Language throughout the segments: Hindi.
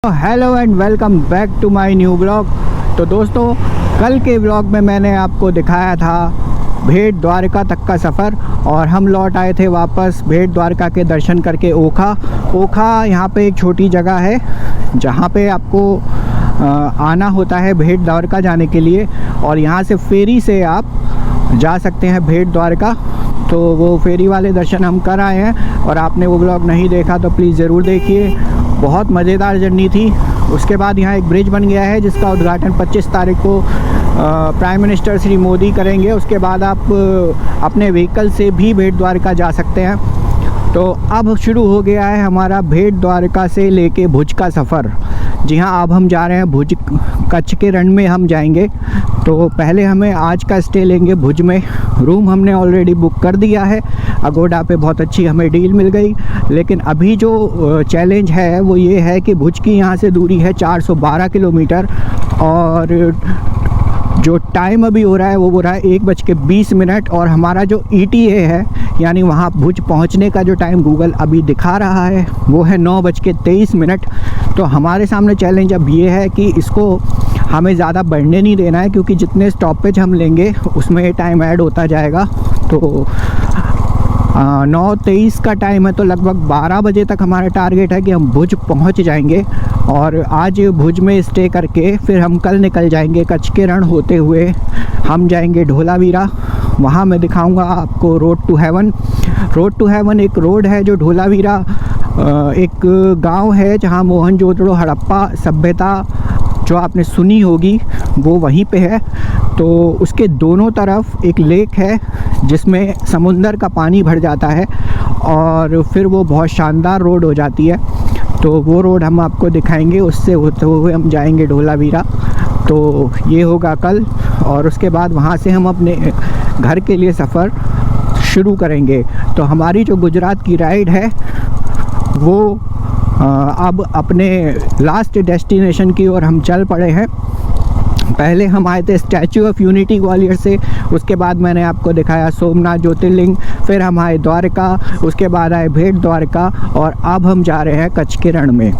Hello and welcome back to my new blog. तो दोस्तों, कल के ब्लॉग में मैंने आपको दिखाया था भेट द्वारका तक का सफ़र और हम लौट आए थे वापस भेट द्वारका के दर्शन करके ओखा यहाँ पे एक छोटी जगह है जहाँ पे आपको आना होता है भेट द्वारका जाने के लिए, और यहाँ से फेरी से आप जा सकते हैं भेट द्वारका। तो वो फेरी वाले दर्शन हम कर आए हैं, और आपने वो ब्लॉग नहीं देखा तो प्लीज़ ज़रूर देखिए। बहुत मज़ेदार जर्नी थी। उसके बाद यहाँ एक ब्रिज बन गया है जिसका उद्घाटन 25 तारीख को प्राइम मिनिस्टर श्री मोदी करेंगे। उसके बाद आप अपने व्हीकल से भी भेट द्वारका जा सकते हैं। तो अब शुरू हो गया है हमारा भेट द्वारका से लेके भुज का सफ़र। जी हाँ, अब हम जा रहे हैं भुज, कच्छ के रण में हम जाएंगे। तो पहले हमें आज का स्टे लेंगे भुज में। रूम हमने ऑलरेडी बुक कर दिया है, अगोडा पे बहुत अच्छी हमें डील मिल गई। लेकिन अभी जो चैलेंज है वो ये है कि भुज की यहाँ से दूरी है 412 किलोमीटर, और जो टाइम अभी हो रहा है वो हो रहा है 1:20। और हमारा जो ETA है, यानी वहाँ भुज पहुँचने का जो टाइम गूगल अभी दिखा रहा है वो है 9:23। तो हमारे सामने चैलेंज अब ये है कि इसको हमें ज़्यादा बढ़ने नहीं देना है, क्योंकि जितने स्टॉपेज हम लेंगे उसमें ये टाइम ऐड होता जाएगा। तो 9:23 का टाइम है, तो लगभग 12 बजे तक हमारा टारगेट है कि हम भुज पहुंच जाएंगे। और आज भुज में स्टे करके फिर हम कल निकल जाएंगे कच्छ के रण होते हुए। हम जाएंगे ढोलावीरा, वहाँ मैं दिखाऊंगा आपको road to heaven. Road to heaven एक रोड है जो ढोलावीरा एक गांव है जहाँ मोहनजोदड़ो हड़प्पा सभ्यता जो आपने सुनी होगी वो वहीं पे है। तो उसके दोनों तरफ एक लेक है जिसमें समुंदर का पानी भर जाता है, और फिर वो बहुत शानदार रोड हो जाती है। तो वो रोड हम आपको दिखाएंगे, उससे होते हुए हम जाएंगे ढोलावीरा। तो ये होगा कल, और उसके बाद वहाँ से हम अपने घर के लिए सफ़र शुरू करेंगे। तो हमारी जो गुजरात की राइड है वो अब अपने लास्ट डेस्टिनेशन की ओर हम चल पड़े हैं। पहले हम आए थे स्टैचू ऑफ यूनिटी ग्वालियर से, उसके बाद मैंने आपको दिखाया सोमनाथ ज्योतिर्लिंग, फिर हम आए द्वारका, उसके बाद आए भेट द्वारका, और अब हम जा रहे हैं कच्छ के रण में।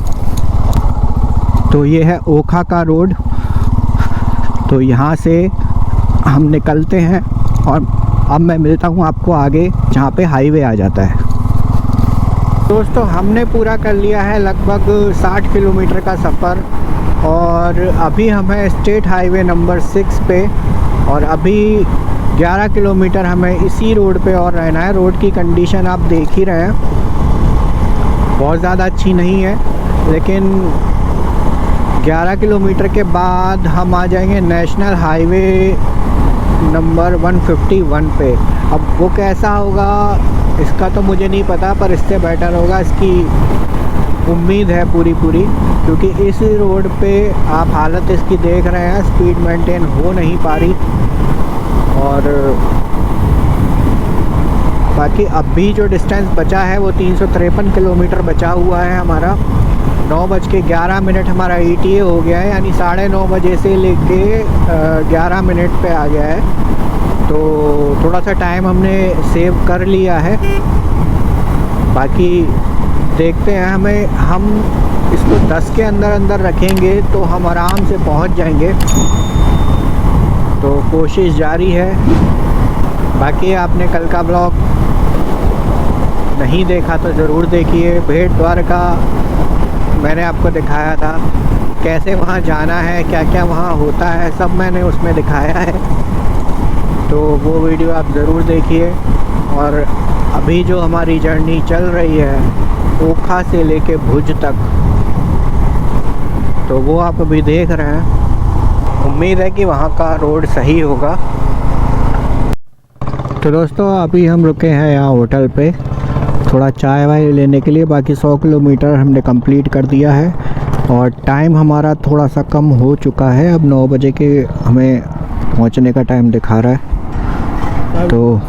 तो ये है ओखा का रोड। तो यहाँ से हम निकलते हैं, और अब मैं मिलता हूँ आपको आगे जहाँ पे हाईवे आ जाता है। दोस्तों, हमने पूरा कर लिया है लगभग 60 किलोमीटर का सफ़र, और अभी हमें स्टेट हाईवे नंबर 6 पे, और अभी 11 किलोमीटर हमें इसी रोड पे और रहना है। रोड की कंडीशन आप देख ही रहे हैं, बहुत ज़्यादा अच्छी नहीं है, लेकिन 11 किलोमीटर के बाद हम आ जाएंगे नेशनल हाईवे नंबर 151 पे। अब वो कैसा होगा इसका तो मुझे नहीं पता, पर इससे बेटर होगा इसकी उम्मीद है पूरी, क्योंकि इस रोड पे आप हालत इसकी देख रहे हैं, स्पीड मेंटेन हो नहीं पा रही। और बाकी अभी जो डिस्टेंस बचा है वो 353 किलोमीटर बचा हुआ है हमारा। 9:11 हमारा ETA हो गया है, यानी 9:30 बजे से लेके 11 मिनट पे आ गया है। तो थोड़ा सा टाइम हमने सेव कर लिया है। बाकी देखते हैं, हम इसको 10 के अंदर रखेंगे तो हम आराम से पहुंच जाएंगे। तो कोशिश जारी है। बाकी आपने कल का ब्लॉग नहीं देखा तो ज़रूर देखिए। भेट द्वारका मैंने आपको दिखाया था, कैसे वहाँ जाना है, क्या क्या वहाँ होता है, सब मैंने उसमें दिखाया है। तो वो वीडियो आप ज़रूर देखिए। और अभी जो हमारी जर्नी चल रही है ओखा से लेके भुज तक, तो वो आप अभी देख रहे हैं। उम्मीद है कि वहाँ का रोड सही होगा। तो दोस्तों, अभी हम रुके हैं यहाँ होटल पे थोड़ा चाय वाय लेने के लिए। बाकी 100 किलोमीटर हमने कंप्लीट कर दिया है, और टाइम हमारा थोड़ा सा कम हो चुका है। अब 9 बजे के हमें पहुँचने का टाइम दिखा रहा है। तो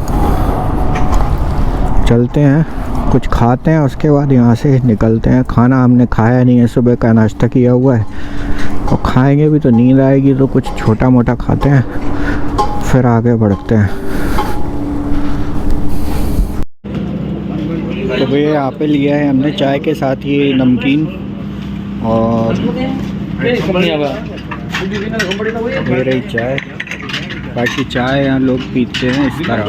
चलते हैं, कुछ खाते हैं, उसके बाद यहाँ से निकलते हैं। खाना हमने खाया नहीं है, सुबह का नाश्ता किया हुआ है, और खाएंगे भी तो नींद आएगी, तो कुछ छोटा मोटा खाते हैं फिर आगे बढ़ते हैं। तो भैया यहाँ पे लिया है हमने चाय के साथ ये नमकीन, और ये रही चाय। बाकी चाय यहाँ लोग पीते हैं इस तरह,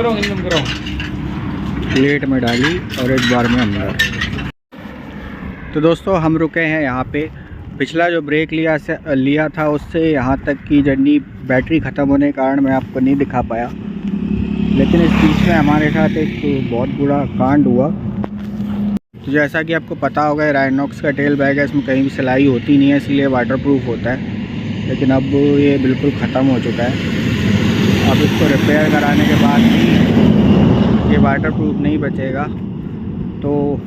प्लेट में डाली और एक बार में अंदर। तो दोस्तों हम रुके हैं यहाँ पे। पिछला जो ब्रेक लिया था उससे यहाँ तक की जर्नी बैटरी ख़त्म होने के कारण मैं आपको नहीं दिखा पाया, लेकिन इस बीच में हमारे साथ एक बहुत बुरा कांड हुआ। तो जैसा कि आपको पता होगा, राइनॉक्स का टेल बैग है, इसमें कहीं भी सिलाई होती नहीं है, इसलिए वाटरप्रूफ होता है। लेकिन अब ये बिल्कुल ख़त्म हो चुका है। अब इसको रिपेयर कराने के बाद भी ये वाटरप्रूफ नहीं बचेगा, तो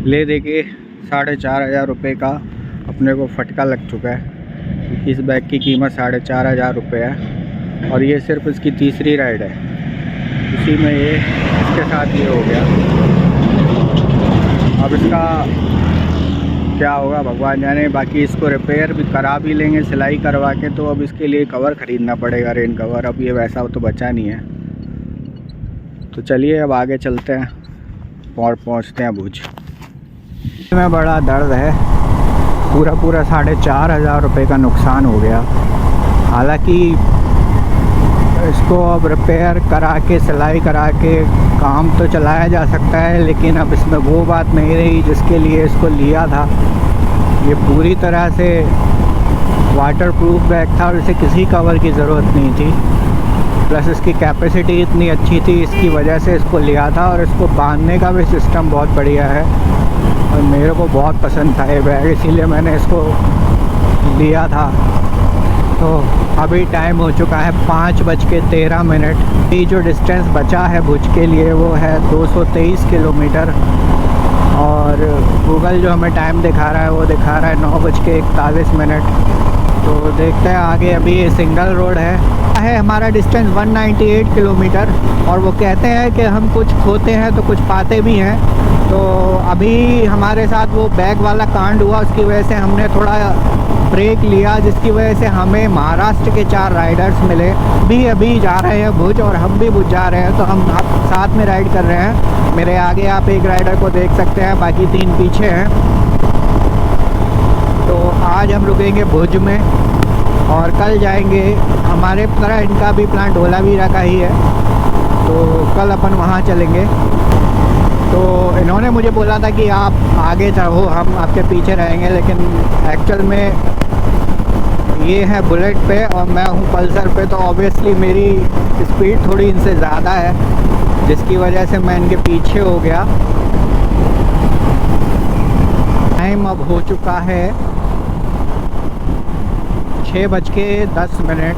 ले दे के 4,500 रुपये का अपने को फटका लग चुका है। इस बैग की कीमत 4,500 रुपये है और ये सिर्फ इसकी तीसरी राइड है। उसी में ये इसके साथ ये हो गया। अब इसका क्या होगा भगवान जाने। बाकी इसको रिपेयर भी करा भी लेंगे सिलाई करवा के, तो अब इसके लिए कवर ख़रीदना पड़ेगा, रेन कवर। अब ये वैसा तो बचा नहीं है। तो चलिए अब आगे चलते हैं और पहुंचते हैं भुज में। बड़ा दर्द है, पूरा 4,500 रुपये का नुकसान हो गया। हालांकि इसको अब रिपेयर करा के सिलाई करा के काम तो चलाया जा सकता है, लेकिन अब इसमें वो बात नहीं रही जिसके लिए इसको लिया था। ये पूरी तरह से वाटरप्रूफ बैग था और इसे किसी कवर की ज़रूरत नहीं थी। प्लस इसकी कैपेसिटी इतनी अच्छी थी, इसकी वजह से इसको लिया था। और इसको बांधने का भी सिस्टम बहुत बढ़िया है और मेरे को बहुत पसंद था ये बैग, इसीलिए मैंने इसको लिया था। तो अभी टाइम हो चुका है 5:13। ये जो डिस्टेंस बचा है भुज के लिए वो है 223 किलोमीटर। और गूगल जो हमें टाइम दिखा रहा है वो दिखा रहा है 9:41। तो देखते हैं आगे। अभी ये सिंगल रोड है हमारा डिस्टेंस 198 किलोमीटर। और वो कहते हैं कि हम कुछ खोते हैं तो कुछ पाते भी हैं। तो अभी हमारे साथ वो बैग वाला कांड हुआ, उसकी वजह से हमने थोड़ा ब्रेक लिया, जिसकी वजह से हमें महाराष्ट्र के 4 राइडर्स मिले। अभी जा रहे हैं भुज और हम भी भुज जा रहे हैं, तो हम साथ में राइड कर रहे हैं। मेरे आगे आप एक राइडर को देख सकते हैं, बाकी 3 पीछे हैं। तो आज हम रुकेंगे भुज में और कल जाएंगे। हमारे तरह इनका भी प्लान ढोलावीरा का ही है, तो कल अपन वहाँ चलेंगे। तो इन्होंने मुझे बोला था कि आप आगे चढ़ो, हम आपके पीछे रहेंगे, लेकिन एक्चुअल में ये है बुलेट पे और मैं हूँ पल्सर पे, तो ऑब्वियसली मेरी स्पीड थोड़ी इनसे ज़्यादा है, जिसकी वजह से मैं इनके पीछे हो गया। टाइम अब हो चुका है 6:10।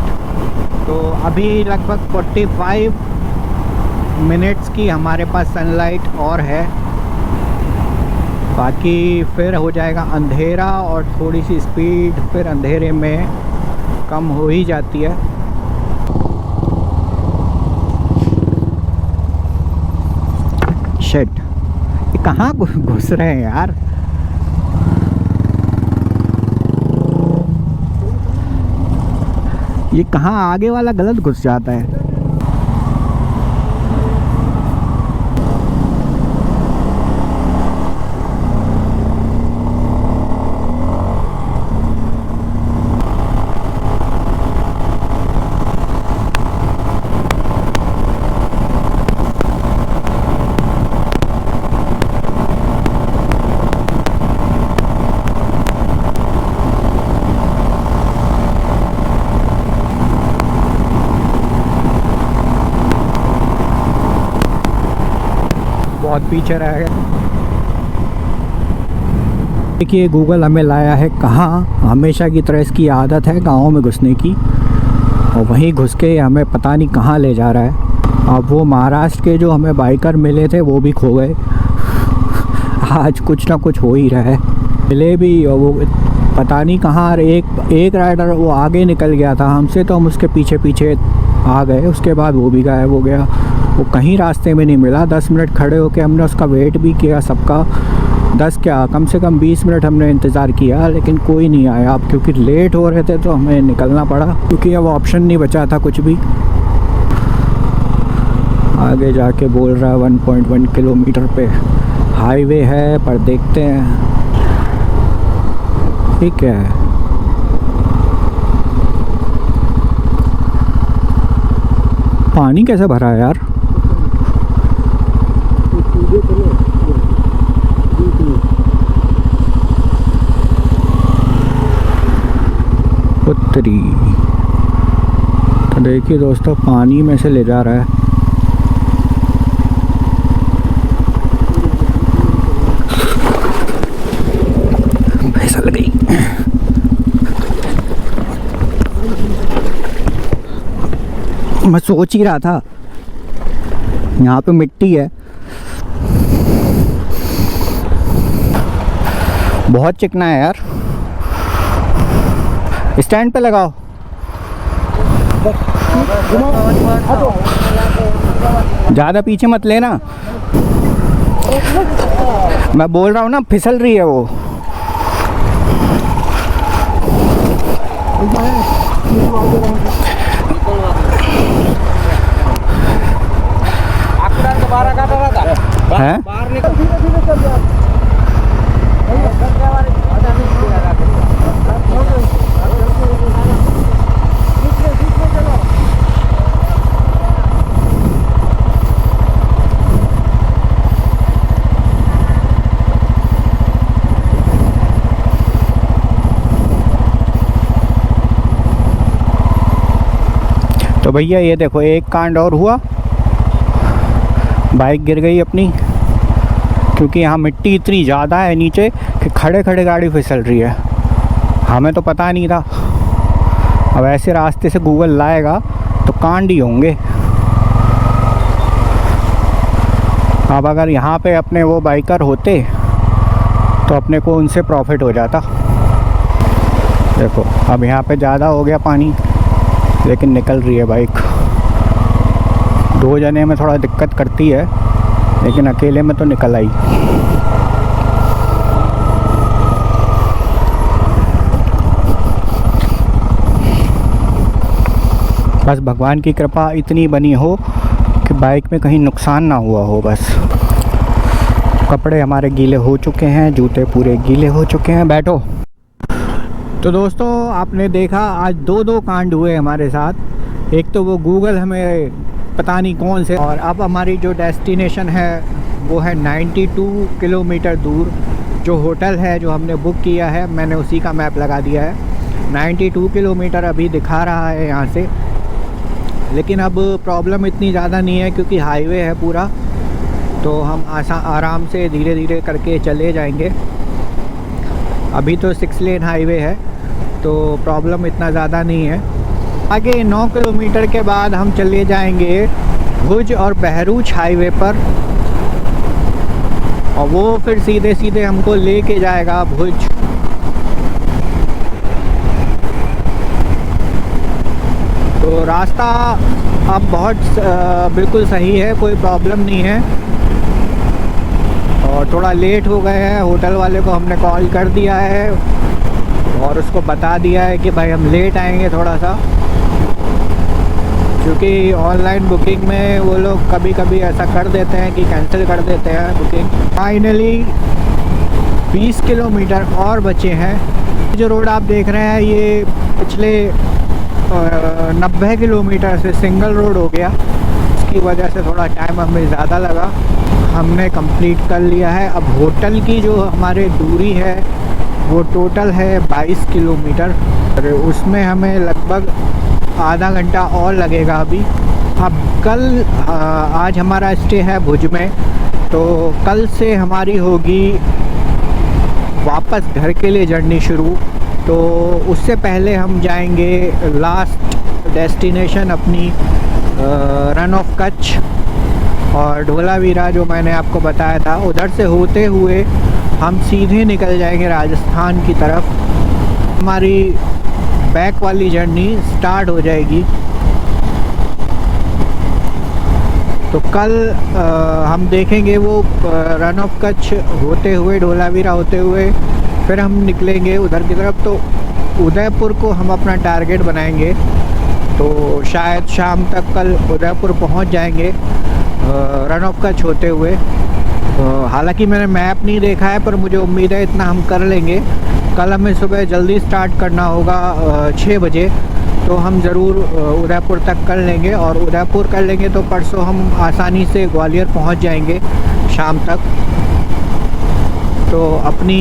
तो अभी लगभग 45 मिनट्स की हमारे पास सनलाइट और है। बाकी फिर हो जाएगा अंधेरा और थोड़ी सी स्पीड फिर अंधेरे में कम हो ही जाती है। शिट, ये कहाँ घुस रहे हैं यार। ये कहाँ आगे वाला गलत घुस जाता है। बहुत पीछे रह गया। देखिए गूगल हमें लाया है कहाँ। हमेशा की तरह इसकी आदत है गाँव में घुसने की, और वहीं घुस के हमें पता नहीं कहाँ ले जा रहा है। अब वो महाराष्ट्र के जो हमें बाइकर मिले थे वो भी खो गए। आज कुछ ना कुछ हो ही रहा है। मिले भी और वो पता नहीं कहाँ। एक राइडर वो आगे निकल गया था हमसे, तो हम उसके पीछे पीछे आ गए। उसके बाद वो भी गायब हो गया, वो कहीं रास्ते में नहीं मिला। 10 मिनट खड़े होके हमने उसका वेट भी किया सबका। 10 क्या, कम से कम 20 मिनट हमने इंतज़ार किया, लेकिन कोई नहीं आया। अब क्योंकि लेट हो रहे थे तो हमें निकलना पड़ा, क्योंकि अब ऑप्शन नहीं बचा था कुछ भी। आगे जाके बोल रहा है 1.1 किलोमीटर पे हाईवे है, पर देखते हैं। ये क्या है? पानी कैसे भरा है यार? उत्तरी तो देखिए दोस्तों, पानी में से ले जा रहा है। फिसल गई। मैं सोच ही रहा था यहाँ पे मिट्टी है, बहुत चिकना है यार। स्टैंड पे लगाओ। ज़्यादा पीछे मत लेना, मैं बोल रहा हूँ ना, फिसल रही है वो। है तो भैया ये देखो, एक कांड और हुआ, बाइक गिर गई अपनी, क्योंकि यहाँ मिट्टी इतनी ज़्यादा है नीचे कि खड़े खड़े गाड़ी फिसल रही है। हमें तो पता नहीं था, अब ऐसे रास्ते से गूगल लाएगा तो कांड ही होंगे। अब अगर यहाँ पे अपने वो बाइकर होते तो अपने को उनसे प्रॉफिट हो जाता। देखो अब यहाँ पे ज़्यादा हो गया पानी, लेकिन निकल रही है बाइक। दो जने में थोड़ा दिक्कत करती है, लेकिन अकेले में तो निकल आई। बस भगवान की कृपा इतनी बनी हो कि बाइक में कहीं नुकसान ना हुआ हो बस। कपड़े हमारे गीले हो चुके हैं, जूते पूरे गीले हो चुके हैं। बैठो। तो दोस्तों आपने देखा आज दो कांड हुए हमारे साथ। एक तो वो गूगल हमें पता नहीं कौन से, और अब हमारी जो डेस्टिनेशन है वो है 92 किलोमीटर दूर। जो होटल है जो हमने बुक किया है, मैंने उसी का मैप लगा दिया है। 92 किलोमीटर अभी दिखा रहा है यहाँ से, लेकिन अब प्रॉब्लम इतनी ज़्यादा नहीं है क्योंकि हाईवे है पूरा, तो हम आराम से धीरे धीरे करके चले जाएंगे। अभी तो 6 लेन हाईवे है, तो प्रॉब्लम इतना ज़्यादा नहीं है। आगे 9 किलोमीटर के बाद हम चले जाएंगे भुज और बहरूच हाईवे पर, और वो फिर सीधे सीधे हमको लेके जाएगा भुज। तो रास्ता अब बहुत बिल्कुल सही है, कोई प्रॉब्लम नहीं है। और थोड़ा लेट हो गए हैं, होटल वाले को हमने कॉल कर दिया है और उसको बता दिया है कि भाई हम लेट आएंगे थोड़ा सा, क्योंकि ऑनलाइन बुकिंग में वो लोग कभी कभी ऐसा कर देते हैं कि कैंसिल कर देते हैं बुकिंग। फाइनली 20 किलोमीटर और बचे हैं। जो रोड आप देख रहे हैं ये पिछले 90 किलोमीटर से सिंगल रोड हो गया, इसकी वजह से थोड़ा टाइम हमें ज़्यादा लगा। हमने कंप्लीट कर लिया है। अब होटल की जो हमारे दूरी है वो टोटल है 22 किलोमीटर, और उसमें हमें लगभग आधा घंटा और लगेगा अभी। अब कल आज हमारा स्टे है भुज में, तो कल से हमारी होगी वापस घर के लिए जर्नी शुरू। तो उससे पहले हम जाएंगे लास्ट डेस्टिनेशन अपनी रन ऑफ कच्छ और धोलावीरा, जो मैंने आपको बताया था। उधर से होते हुए हम सीधे निकल जाएंगे राजस्थान की तरफ। हमारी बैक वाली जर्नी स्टार्ट हो जाएगी। तो कल हम देखेंगे वो रन ऑफ कच्छ होते हुए, धोलावीरा होते हुए फिर हम निकलेंगे उधर की तरफ। तो उदयपुर को हम अपना टारगेट बनाएंगे, तो शायद शाम तक कल उदयपुर पहुंच जाएंगे रन ऑफ कच्छ होते हुए। हालांकि मैंने मैप नहीं देखा है, पर मुझे उम्मीद है इतना हम कर लेंगे कल हमें सुबह जल्दी स्टार्ट करना होगा 6 बजे, तो हम ज़रूर उदयपुर तक कर लेंगे, और उदयपुर कर लेंगे तो परसों हम आसानी से ग्वालियर पहुंच जाएंगे शाम तक। तो अपनी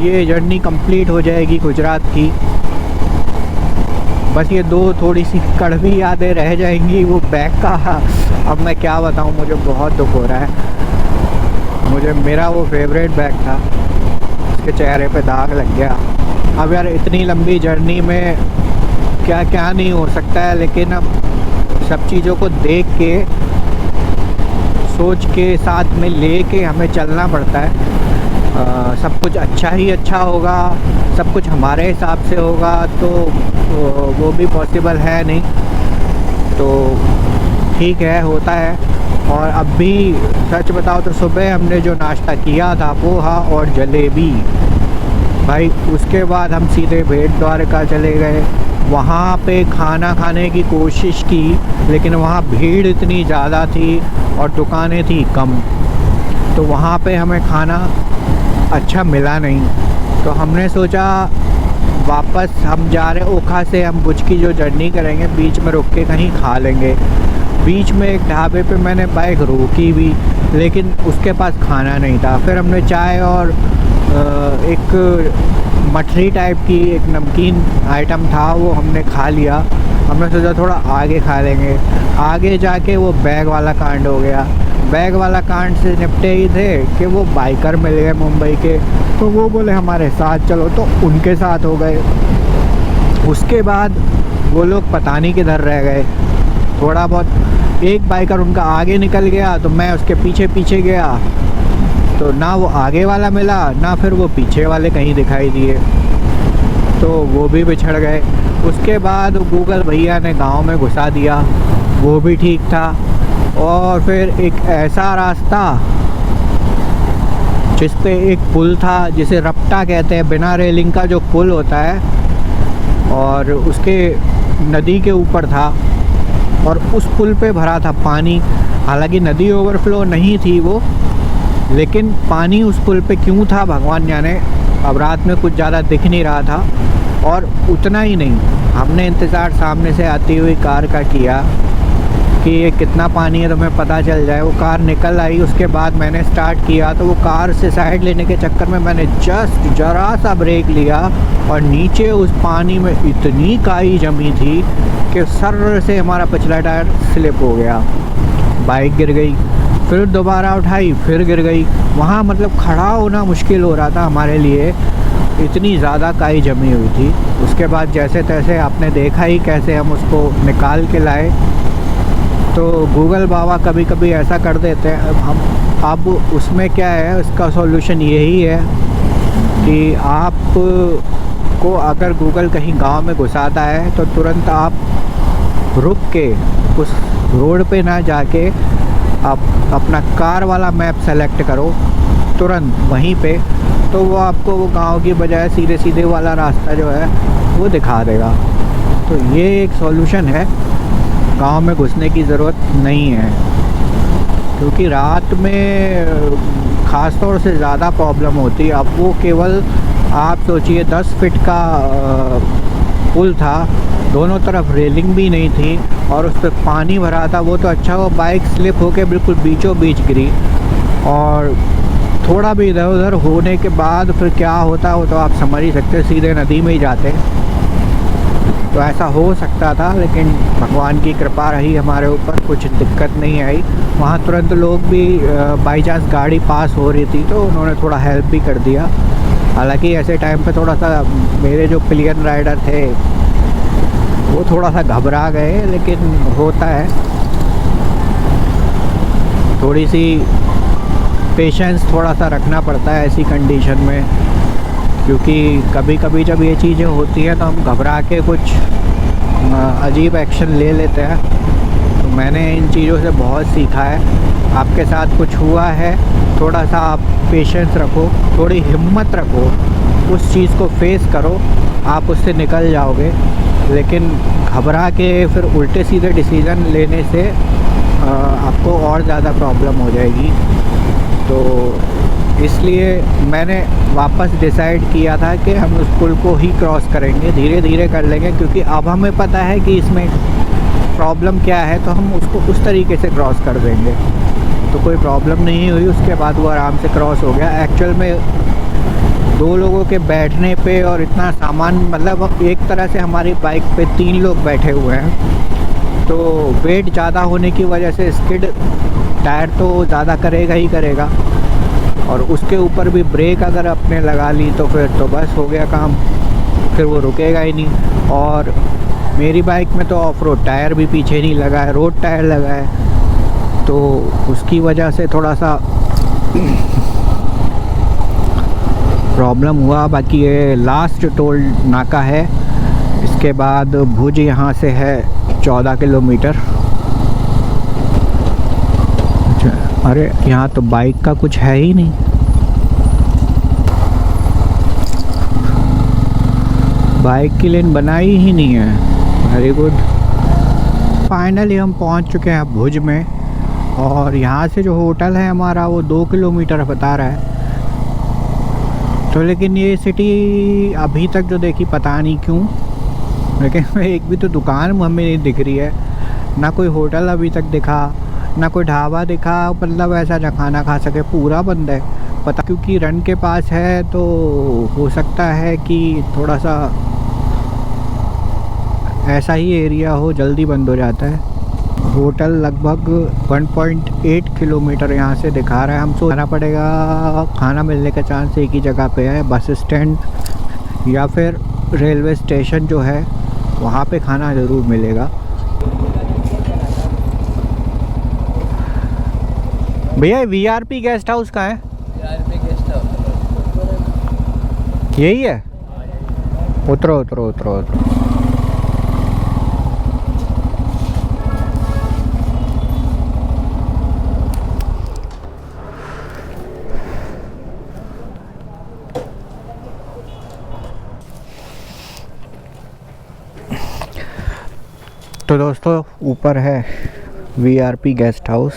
ये जर्नी कंप्लीट हो जाएगी गुजरात की। बस ये दो थोड़ी सी कड़वी यादें रह जाएंगी वो बैग का। अब मैं क्या बताऊं, मुझे बहुत दुख हो रहा है। मुझे मेरा वो फेवरेट बैग था, उसके चेहरे पे दाग लग गया। अब यार इतनी लंबी जर्नी में क्या क्या नहीं हो सकता है, लेकिन अब सब चीज़ों को देख के सोच के साथ में ले के हमें चलना पड़ता है। सब कुछ अच्छा ही अच्छा होगा, सब कुछ हमारे हिसाब से होगा तो वो भी पॉसिबल है नहीं। तो ठीक है, होता है। और अब भी सच बताओ तो सुबह हमने जो नाश्ता किया था पोहा और जलेबी, भाई उसके बाद हम सीधे भेट द्वारका चले गए। वहाँ पे खाना खाने की कोशिश की, लेकिन वहाँ भीड़ इतनी ज़्यादा थी और दुकानें थी कम, तो वहाँ पे हमें खाना अच्छा मिला नहीं। तो हमने सोचा वापस हम जा रहे ओखा से, हम भुज की जो जर्नी करेंगे बीच में रुक के कहीं खा लेंगे। बीच में एक ढाबे पे मैंने बाइक रोकी भी, लेकिन उसके पास खाना नहीं था। फिर हमने चाय और एक मठरी टाइप की एक नमकीन आइटम था वो हमने खा लिया। हमने सोचा थोड़ा आगे खा लेंगे। आगे जाके वो बैग वाला कांड हो गया। बैग वाला कांड से निपटे ही थे कि वो बाइकर मिल गए मुंबई के, तो वो बोले हमारे साथ चलो, तो उनके साथ हो गए। उसके बाद वो लोग पता नहीं किधर रह गए। थोड़ा बहुत एक बाइकर उनका आगे निकल गया तो मैं उसके पीछे पीछे गया, तो ना वो आगे वाला मिला ना फिर वो पीछे वाले कहीं दिखाई दिए, तो वो भी बिछड़ गए। उसके बाद गूगल भैया ने गांव में घुसा दिया, वो भी ठीक था। और फिर एक ऐसा रास्ता जिस पे एक पुल था जिसे रपटा कहते हैं, बिना रेलिंग का जो पुल होता है, और उसके नदी के ऊपर था और उस पुल पे भरा था पानी। हालांकि नदी ओवरफ्लो नहीं थी वो, लेकिन पानी उस पुल पे क्यों था भगवान जाने। अब रात में कुछ ज़्यादा दिख नहीं रहा था। और उतना ही नहीं, हमने इंतज़ार सामने से आती हुई कार का किया कि ये कितना पानी है तो हमें पता चल जाए। वो कार निकल आई, उसके बाद मैंने स्टार्ट किया तो वो कार से साइड लेने के चक्कर में मैंने जस्ट ज़रा सा ब्रेक लिया और नीचे उस पानी में इतनी काई जमी थी कि सर से हमारा पिछला टायर स्लिप हो गया, बाइक गिर गई। फिर दोबारा उठाई, फिर गिर गई। वहाँ मतलब खड़ा होना मुश्किल हो रहा था हमारे लिए, इतनी ज़्यादा काई जमी हुई थी। उसके बाद जैसे तैसे आपने देखा ही कैसे हम उसको निकाल के लाए। तो गूगल बाबा कभी कभी ऐसा कर देते हैं। अब उसमें क्या है, उसका सॉल्यूशन यही है कि आप को अगर गूगल कहीं गांव में घुसाता है तो तुरंत आप रुक के उस रोड पे ना जाके आप अपना कार वाला मैप सेलेक्ट करो तुरंत वहीं पे, तो वो आपको वो गांव की बजाय सीधे सीधे वाला रास्ता जो है वो दिखा देगा। तो ये एक सॉल्यूशन है, गांव में घुसने की ज़रूरत नहीं है, क्योंकि रात में ख़ास तौर से ज़्यादा प्रॉब्लम होती है। अब वो केवल आप सोचिए 10 फीट का पुल था, दोनों तरफ रेलिंग भी नहीं थी और उस पर पानी भरा था। वो तो अच्छा वो बाइक स्लिप होके बिल्कुल बीचों बीच गिरी, और थोड़ा भी इधर उधर होने के बाद फिर क्या होता वो तो आप समझ ही सकते, सीधे नदी में ही जाते। तो ऐसा हो सकता था, लेकिन भगवान की कृपा रही हमारे ऊपर, कुछ दिक्कत नहीं आई। वहाँ तुरंत लोग भी बाई चांस गाड़ी पास हो रही थी तो उन्होंने थोड़ा हेल्प भी कर दिया। हालांकि ऐसे टाइम पे थोड़ा सा मेरे जो पिलियन राइडर थे वो थोड़ा सा घबरा गए, लेकिन होता है। थोड़ी सी पेशेंस थोड़ा सा रखना पड़ता है ऐसी कंडीशन में, क्योंकि कभी कभी जब ये चीज़ें होती हैं तो हम घबरा के कुछ अजीब एक्शन ले लेते हैं। तो मैंने इन चीज़ों से बहुत सीखा है। आपके साथ कुछ हुआ है, थोड़ा सा आप पेशेंस रखो, थोड़ी हिम्मत रखो, उस चीज़ को फेस करो, आप उससे निकल जाओगे। लेकिन घबरा के फिर उल्टे सीधे डिसीज़न लेने से आपको और ज़्यादा प्रॉब्लम हो जाएगी। तो इसलिए मैंने वापस डिसाइड किया था कि हम उस पुल को ही क्रॉस करेंगे, धीरे धीरे कर लेंगे, क्योंकि अब हमें पता है कि इसमें प्रॉब्लम क्या है, तो हम उसको उस तरीके से क्रॉस कर देंगे। तो कोई प्रॉब्लम नहीं हुई, उसके बाद वो आराम से क्रॉस हो गया। एक्चुअल में 2 लोगों के बैठने पे और इतना सामान, मतलब एक तरह से हमारी बाइक पे 3 लोग बैठे हुए हैं, तो वेट ज़्यादा होने की वजह से स्किड टायर तो ज़्यादा करेगा ही करेगा, और उसके ऊपर भी ब्रेक अगर अपने लगा ली तो फिर तो बस हो गया काम, फिर वो रुकेगा ही नहीं। और मेरी बाइक में तो ऑफ रोड टायर भी पीछे नहीं लगा है, रोड टायर लगा है, तो उसकी वजह से थोड़ा सा प्रॉब्लम हुआ। बाकी ये लास्ट टोल नाका है, इसके बाद भुज यहाँ से है 14 किलोमीटर। अरे यहाँ तो बाइक का कुछ है ही नहीं। बाइक की लेन बनाई ही नहीं है। Very good. फाइनली हम पहुँच चुके हैं भुज में, और यहाँ से जो होटल है हमारा वो 2 किलोमीटर बता रहा है। तो लेकिन ये सिटी अभी तक जो देखी पता नहीं क्यों, लेकिन एक भी तो दुकान हमें नहीं दिख रही है, ना कोई होटल अभी तक दिखा, ना कोई ढाबा दिखा, मतलब ऐसा जहाँ खाना खा सके, पूरा बंद है। पता क्योंकि रन के पास है तो हो सकता है कि थोड़ा सा ऐसा ही एरिया हो, जल्दी बंद हो जाता है। होटल लगभग 1.8 किलोमीटर यहाँ से दिखा रहा है। हमको जाना पड़ेगा, खाना मिलने का चांस एक ही जगह पे है, बस स्टैंड या फिर रेलवे स्टेशन जो है वहाँ पे खाना ज़रूर मिलेगा। भैया वीआरपी गेस्ट हाउस कहाँ है? वीआरपी गेस्ट हाउस यही है? उतरो उतरो उतरो उतरो। तो दोस्तों ऊपर है वीआरपी गेस्ट हाउस।